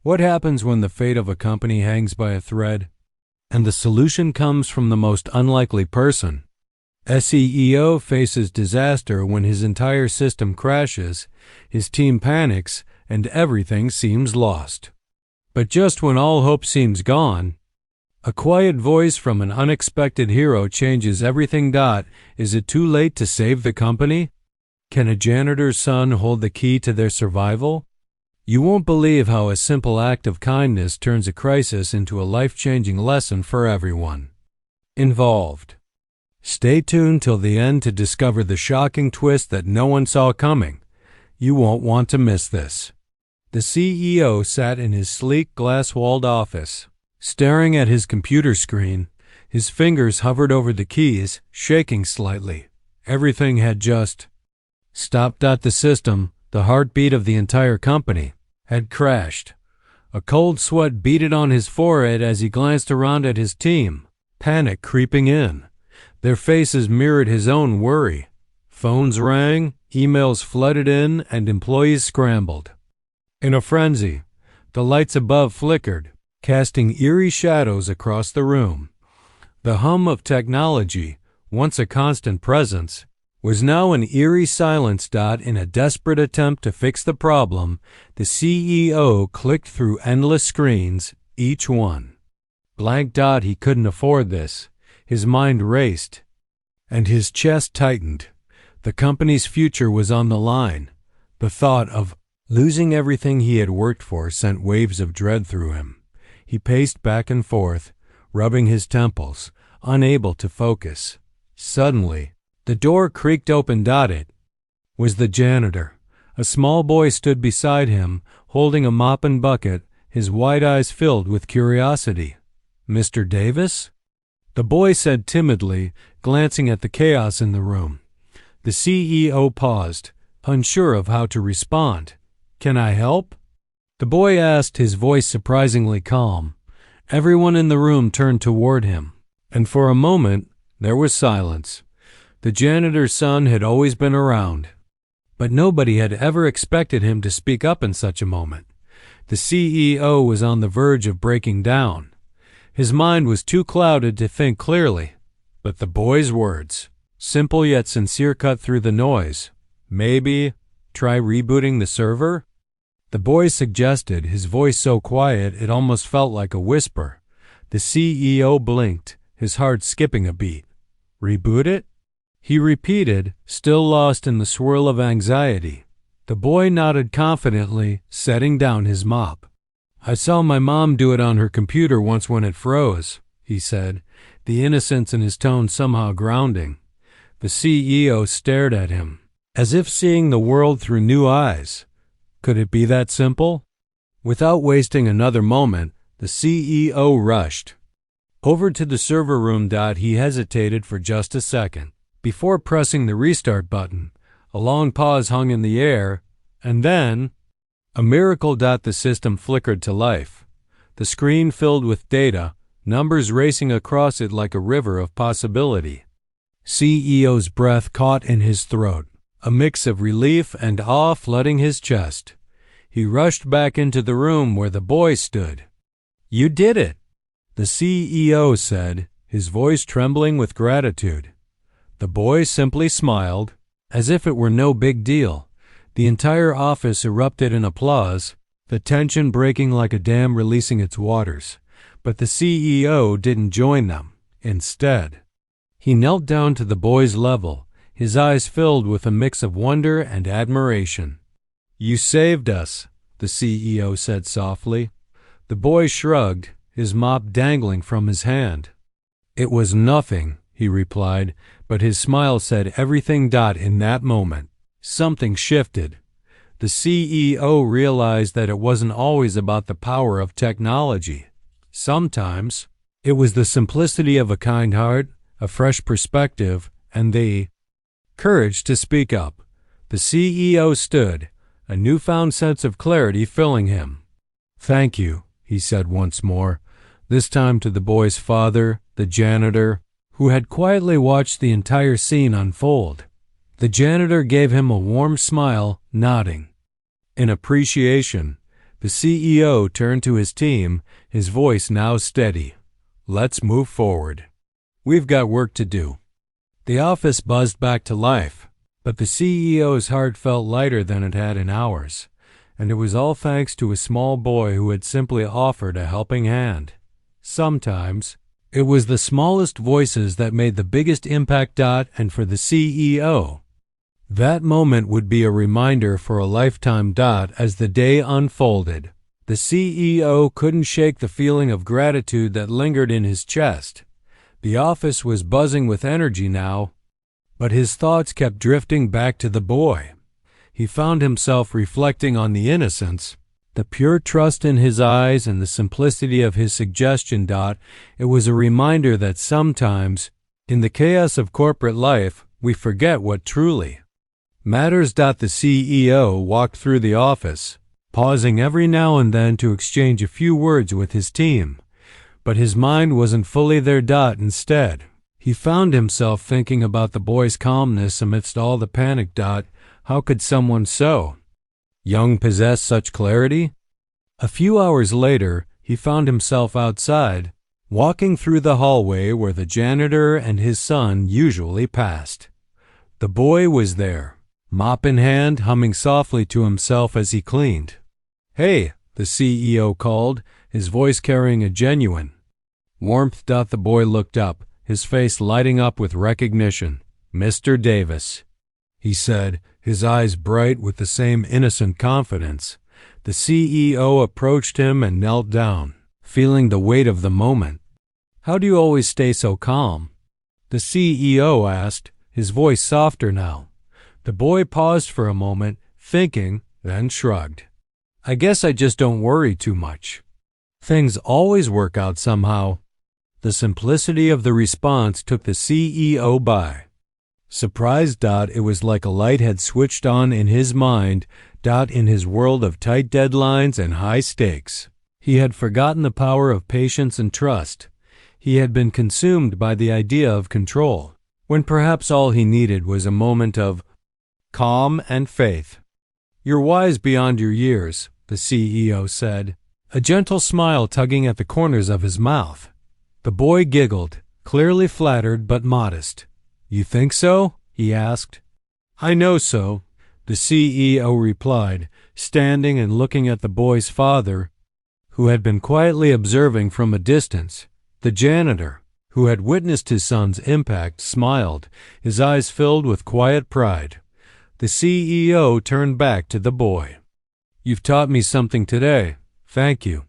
What happens when the fate of a company hangs by a thread, and the solution comes from the most unlikely person? A CEO faces disaster when his entire system crashes, his team panics, and everything seems lost. But just when all hope seems gone, a quiet voice from an unexpected hero changes everything. Is it too late to save the company? Can a janitor's son hold the key to their survival? You won't believe how a simple act of kindness turns a crisis into a life-changing lesson for everyone involved. Stay tuned till the end to discover the shocking twist that no one saw coming. You won't want to miss this. The CEO sat in his sleek glass-walled office, staring at his computer screen. His fingers hovered over the keys, shaking slightly. Everything had just stopped. The system, the heartbeat of the entire company, had crashed. A cold sweat beaded on his forehead as he glanced around at his team, panic creeping in. Their faces mirrored his own worry. Phones rang, emails flooded in, and employees scrambled. In a frenzy, the lights above flickered, casting eerie shadows across the room. The hum of technology, once a constant presence, was now an eerie silence. In a desperate attempt to fix the problem, the CEO clicked through endless screens, each one blank. He couldn't afford this. His mind raced, and his chest tightened. The company's future was on the line. The thought of losing everything he had worked for sent waves of dread through him. He paced back and forth, rubbing his temples, unable to focus. Suddenly, the door creaked open. It was the janitor. A small boy stood beside him, holding a mop and bucket, his wide eyes filled with curiosity. "Mr. Davis?" the boy said timidly, glancing at the chaos in the room. The CEO paused, unsure of how to respond. "Can I help?" the boy asked, his voice surprisingly calm. Everyone in the room turned toward him, and for a moment there was silence. The janitor's son had always been around, but nobody had ever expected him to speak up in such a moment. The CEO was on the verge of breaking down. His mind was too clouded to think clearly, but the boy's words, simple yet sincere, cut through the noise. "Maybe try rebooting the server?" the boy suggested, his voice so quiet it almost felt like a whisper. The CEO blinked, his heart skipping a beat. "Reboot it?" he repeated, still lost in the swirl of anxiety. The boy nodded confidently, setting down his mop. "I saw my mom do it on her computer once when it froze," he said, the innocence in his tone somehow grounding. The CEO stared at him, as if seeing the world through new eyes. Could it be that simple? Without wasting another moment, the CEO rushed over to the server room. He hesitated for just a second before pressing the restart button. A long pause hung in the air, and then a miracle. The system flickered to life. The screen filled with data, numbers racing across it like a river of possibility. CEO's breath caught in his throat, a mix of relief and awe flooding his chest. He rushed back into the room where the boy stood. "You did it," the CEO said, his voice trembling with gratitude. The boy simply smiled, as if it were no big deal. The entire office erupted in applause, the tension breaking like a dam releasing its waters. But the CEO didn't join them. Instead, he knelt down to the boy's level, his eyes filled with a mix of wonder and admiration. "You saved us," the CEO said softly. The boy shrugged, his mop dangling from his hand. "It was nothing," he replied, but his smile said everything. In that moment, something shifted. The CEO realized that it wasn't always about the power of technology. Sometimes, it was the simplicity of a kind heart, a fresh perspective, and the courage to speak up. The CEO stood, a newfound sense of clarity filling him. "Thank you," he said once more, this time to the boy's father, the janitor, who had quietly watched the entire scene unfold. The janitor gave him a warm smile, nodding in appreciation. The CEO turned to his team, his voice now steady. "Let's move forward. We've got work to do." The office buzzed back to life, but the CEO's heart felt lighter than it had in hours, and it was all thanks to a small boy who had simply offered a helping hand. Sometimes, it was the smallest voices that made the biggest impact. And for the CEO, that moment would be a reminder for a lifetime. As the day unfolded, the CEO couldn't shake the feeling of gratitude that lingered in his chest. The office was buzzing with energy now, but his thoughts kept drifting back to the boy. He found himself reflecting on the innocence, the pure trust in his eyes, and the simplicity of his suggestion. It was a reminder that sometimes, in the chaos of corporate life, we forget what truly matters. The CEO walked through the office, pausing every now and then to exchange a few words with his team. But his mind wasn't fully there. Instead, he found himself thinking about the boy's calmness amidst all the panic. How could someone so young possess such clarity? A few hours later, he found himself outside, walking through the hallway where the janitor and his son usually passed. The boy was there, mop in hand, humming softly to himself as he cleaned. "Hey," the CEO called, his voice carrying a genuine warmth. The boy looked up, his face lighting up with recognition. "Mr. Davis," he said, his eyes bright with the same innocent confidence. The CEO approached him and knelt down, feeling the weight of the moment. "How do you always stay so calm?" the CEO asked, his voice softer now. The boy paused for a moment, thinking, then shrugged. "I guess I just don't worry too much. Things always work out somehow." The simplicity of the response took the CEO by surprise. It was like a light had switched on in his mind. In his world of tight deadlines and high stakes, he had forgotten the power of patience and trust. He had been consumed by the idea of control, when perhaps all he needed was a moment of calm and faith. "You're wise beyond your years," the CEO said, a gentle smile tugging at the corners of his mouth. The boy giggled, clearly flattered but modest. "You think so?" he asked. "I know so," the CEO replied, standing and looking at the boy's father, who had been quietly observing from a distance. The janitor, who had witnessed his son's impact, smiled, his eyes filled with quiet pride. The CEO turned back to the boy. "You've taught me something today. Thank you."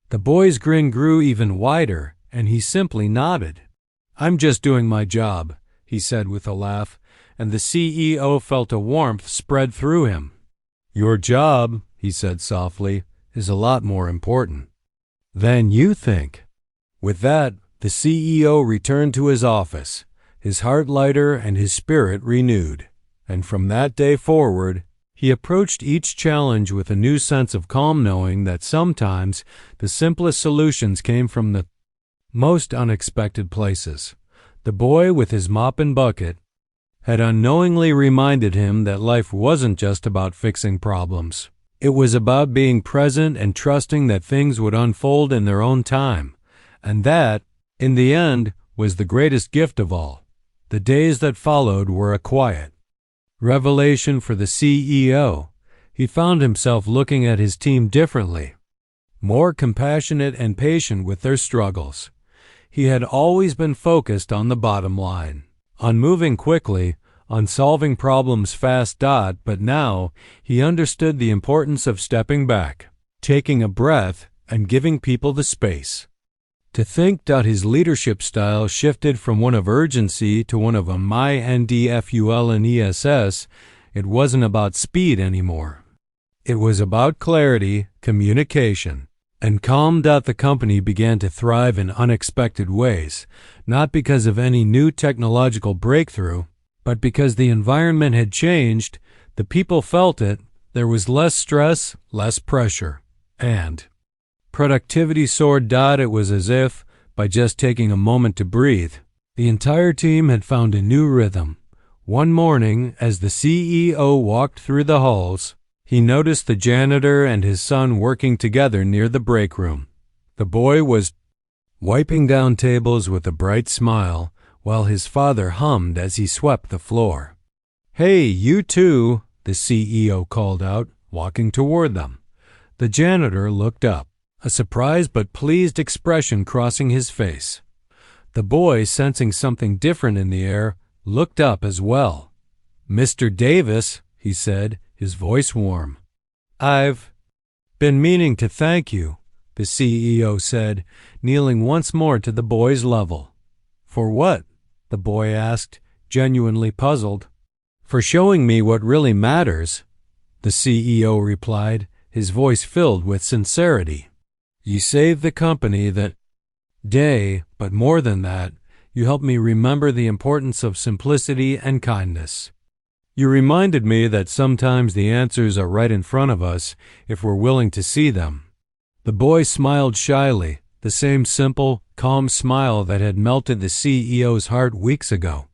The boy's grin grew even wider, and he simply nodded. "I'm just doing my job," he said with a laugh, and the CEO felt a warmth spread through him. "Your job," he said softly, "is a lot more important than you think." With that, the CEO returned to his office, his heart lighter and his spirit renewed. And from that day forward, he approached each challenge with a new sense of calm, knowing that sometimes the simplest solutions came from the most unexpected places. The boy with his mop and bucket had unknowingly reminded him that life wasn't just about fixing problems. It was about being present and trusting that things would unfold in their own time. And that, in the end, was the greatest gift of all. The days that followed were a quiet revelation for the CEO. He found himself looking at his team differently, more compassionate and patient with their struggles. He had always been focused on the bottom line, on moving quickly, on solving problems fast. But now he understood the importance of stepping back, taking a breath, and giving people the space to think. His leadership style shifted from one of urgency to one of a mindfulness. It wasn't about speed anymore. It was about clarity, communication, and calm. The company began to thrive in unexpected ways, not because of any new technological breakthrough, but because the environment had changed, the people felt it, there was less stress, less pressure, and productivity soared. It was as if, by just taking a moment to breathe, the entire team had found a new rhythm. One morning, as the CEO walked through the halls, He noticed the janitor and his son working together near the break room. The boy was wiping down tables with a bright smile, while his father hummed as he swept the floor. "Hey, you two," the CEO called out, walking toward them. The janitor looked up, a surprised but pleased expression crossing his face. The boy, sensing something different in the air, looked up as well. "Mr. Davis," he said, his voice warm. "I've been meaning to thank you," the CEO said, kneeling once more to the boy's level. "For what?" the boy asked, genuinely puzzled. "For showing me what really matters," the CEO replied, his voice filled with sincerity. "You saved the company that day, but more than that, you helped me remember the importance of simplicity and kindness. You reminded me that sometimes the answers are right in front of us if we're willing to see them." The boy smiled shyly, the same simple, calm smile that had melted the CEO's heart weeks ago.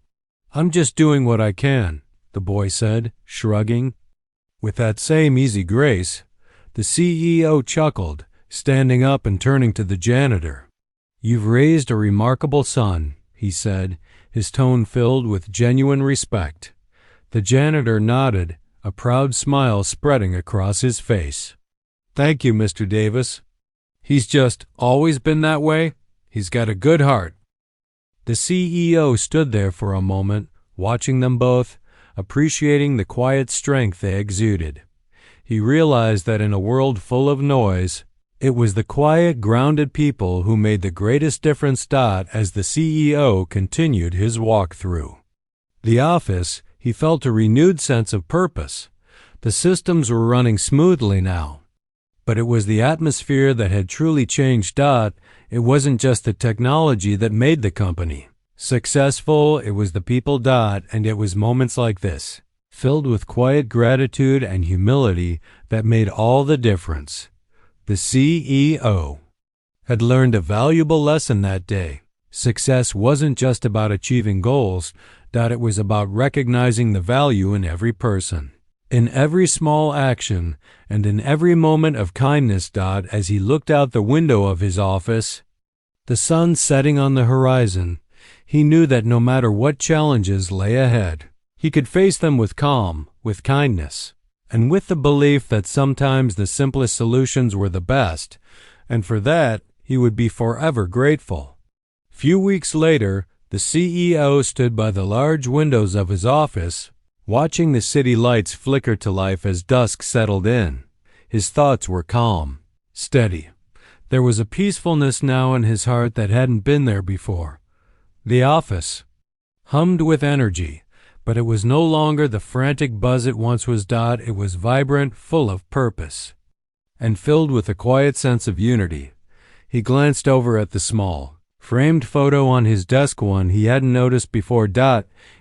"I'm just doing what I can," the boy said, shrugging. With that same easy grace, the CEO chuckled, standing up and turning to the janitor. "You've raised a remarkable son," he said, his tone filled with genuine respect. The janitor nodded, a proud smile spreading across his face. "Thank you, Mr. Davis. He's just always been that way. He's got a good heart." The CEO stood there for a moment, watching them both, appreciating the quiet strength they exuded. He realized that in a world full of noise, it was the quiet, grounded people who made the greatest difference. As the CEO continued his walk through the office, he felt a renewed sense of purpose. The systems were running smoothly now. But it was the atmosphere that had truly changed. It wasn't just the technology that made the company successful, it was the people. And it was moments like this, filled with quiet gratitude and humility, that made all the difference. The CEO had learned a valuable lesson that day. Success wasn't just about achieving goals. It was about recognizing the value in every person, in every small action, and in every moment of kindness. As he looked out the window of his office, the sun setting on the horizon, he knew that no matter what challenges lay ahead, he could face them with calm, with kindness, and with the belief that sometimes the simplest solutions were the best, and for that he would be forever grateful. Few weeks later, the CEO stood by the large windows of his office, watching the city lights flicker to life as dusk settled in. His thoughts were calm, steady. There was a peacefulness now in his heart that hadn't been there before. The office hummed with energy, but it was no longer the frantic buzz it once was. It was vibrant, full of purpose, and filled with a quiet sense of unity. He glanced over at the small, framed photo on his desk, one he hadn't noticed before.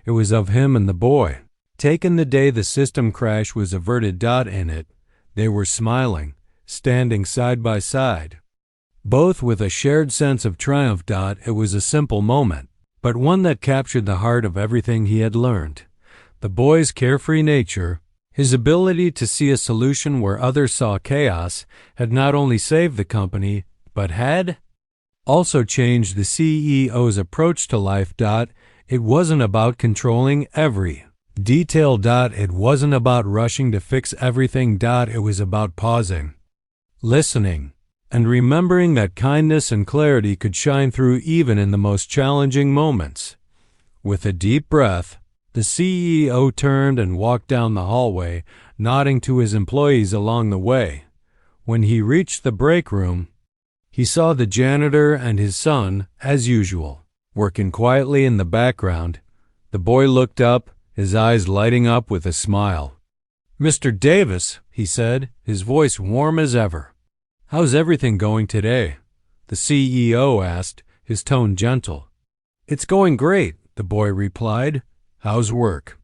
It was of him and the boy, taken the day the system crash was averted. In it, they were smiling, standing side by side, both with a shared sense of triumph. It was a simple moment, but one that captured the heart of everything he had learned. The boy's carefree nature, his ability to see a solution where others saw chaos, had not only saved the company, but had also changed the CEO's approach to life. It wasn't about controlling every detail. It wasn't about rushing to fix everything. It was about pausing, listening, and remembering that kindness and clarity could shine through even in the most challenging moments. With a deep breath, the CEO turned and walked down the hallway, nodding to his employees along the way. When he reached the break room, he saw the janitor and his son, as usual, working quietly in the background. The boy looked up, his eyes lighting up with a smile. "Mr. Davis," he said, his voice warm as ever. "How's everything going today?" the CEO asked, his tone gentle. "It's going great," the boy replied. "How's work?"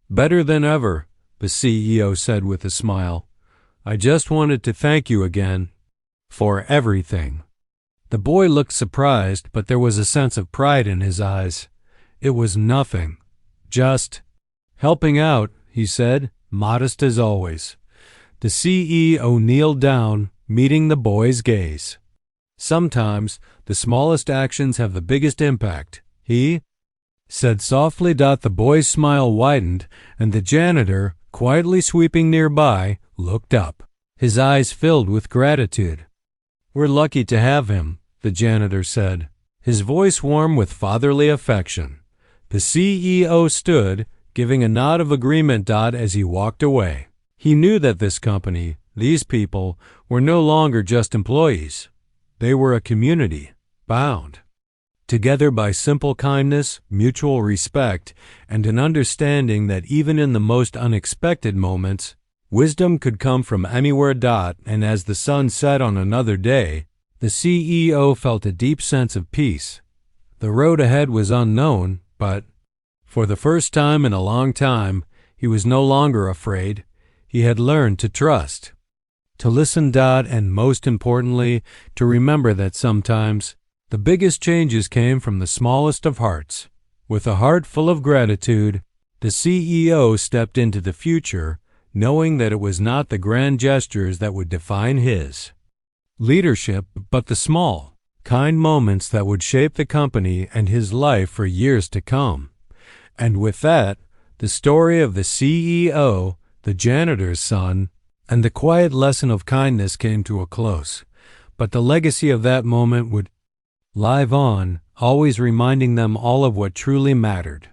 "Better than ever," the CEO said with a smile. "I just wanted to thank you again for everything." The boy looked surprised, but there was a sense of pride in his eyes. "It was nothing. Just helping out," he said, modest as always. The CEO kneeled down, meeting the boy's gaze. "Sometimes the smallest actions have the biggest impact," he said softly. The boy's smile widened, and the janitor, quietly sweeping nearby, looked up. His eyes filled with gratitude. "We're lucky to have him," the janitor said, his voice warm with fatherly affection. The CEO stood, giving a nod of agreement as he walked away. He knew that this company, these people, were no longer just employees. They were a community, bound together by simple kindness, mutual respect, and an understanding that even in the most unexpected moments, wisdom could come from anywhere. And as the sun set on another day, the CEO felt a deep sense of peace. The road ahead was unknown, but for the first time in a long time, he was no longer afraid. He had learned to trust, to listen. And most importantly, to remember that sometimes the biggest changes came from the smallest of hearts. With a heart full of gratitude, the CEO stepped into the future, knowing that it was not the grand gestures that would define his leadership, but the small, kind moments that would shape the company and his life for years to come. And with that, the story of the CEO, the janitor's son, and the quiet lesson of kindness came to a close. But the legacy of that moment would live on, always reminding them all of what truly mattered.